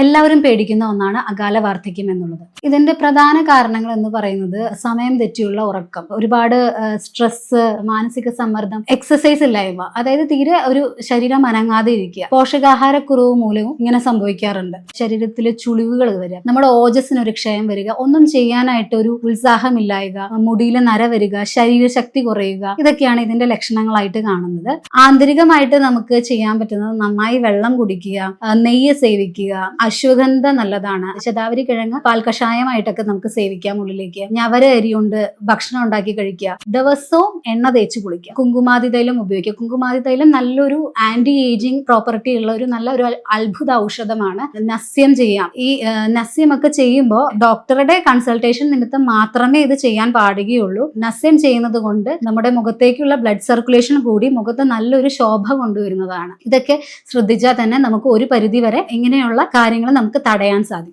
എല്ലാവരും പേടിക്കുന്ന ഒന്നാണ് അകാല വാർദ്ധക്യം എന്നുള്ളത്. ഇതിന്റെ പ്രധാന കാരണങ്ങൾ എന്ന് പറയുന്നത് സമയം തെറ്റിയുള്ള ഉറക്കം, ഒരുപാട് സ്ട്രെസ്, മാനസിക സമ്മർദ്ദം, എക്സസൈസ് ഇല്ലായ്മ, അതായത് തീരെ ഒരു ശരീരം അനങ്ങാതെ ഇരിക്കുക, പോഷകാഹാരക്കുറവ് മൂലവും ഇങ്ങനെ സംഭവിക്കാറുണ്ട്. ശരീരത്തിൽ ചുളിവുകൾ വരിക, നമ്മുടെ ഓജസ്സിന് ഒരു ക്ഷയം വരിക, ഒന്നും ചെയ്യാനായിട്ട് ഒരു ഉത്സാഹമില്ലായ്ക, മുടിയിൽ നര വരിക, ശരീരശക്തി കുറയുക, ഇതൊക്കെയാണ് ഇതിന്റെ ലക്ഷണങ്ങളായിട്ട് കാണുന്നത്. ആന്തരികമായിട്ട് നമുക്ക് ചെയ്യാൻ പറ്റുന്നത് നന്നായി വെള്ളം കുടിക്കുക, നെയ്യ് സേവിക്കുക, അശ്വഗന്ധ നല്ലതാണ്, ശതാവരി കിഴങ്ങ് പാൽക്കഷായമായിട്ടൊക്കെ നമുക്ക് സേവിക്കാം ഉള്ളിലേക്ക്, ഞവര അരി കൊണ്ട് ഭക്ഷണം ഉണ്ടാക്കി കഴിക്കുക, ദിവസവും എണ്ണ തേച്ച് കുളിക്കുക, കുങ്കുമാതി തൈലം ഉപയോഗിക്കുക. കുങ്കുമാതി തൈലം നല്ലൊരു ആന്റി ഏജിങ് പ്രോപ്പർട്ടി ഉള്ള ഒരു അത്ഭുത ഔഷധമാണ്. നസ്യം ചെയ്യാം. ഈ നസ്യമൊക്കെ ചെയ്യുമ്പോൾ ഡോക്ടറുടെ കൺസൾട്ടേഷൻ നിമിത്തം മാത്രമേ ഇത് ചെയ്യാൻ പാടുകയുള്ളൂ. നസ്യം ചെയ്യുന്നത് കൊണ്ട് നമ്മുടെ മുഖത്തേക്കുള്ള ബ്ലഡ് സർക്കുലേഷൻ കൂടി മുഖത്ത് നല്ലൊരു ശോഭ കൊണ്ടുവരുന്നതാണ്. ഇതൊക്കെ ശ്രദ്ധിച്ചാൽ തന്നെ നമുക്ക് ഒരു പരിധി വരെ ഇങ്ങനെയുള്ള കാര്യങ്ങൾ നമുക്ക് തടയാൻ സാധിക്കും.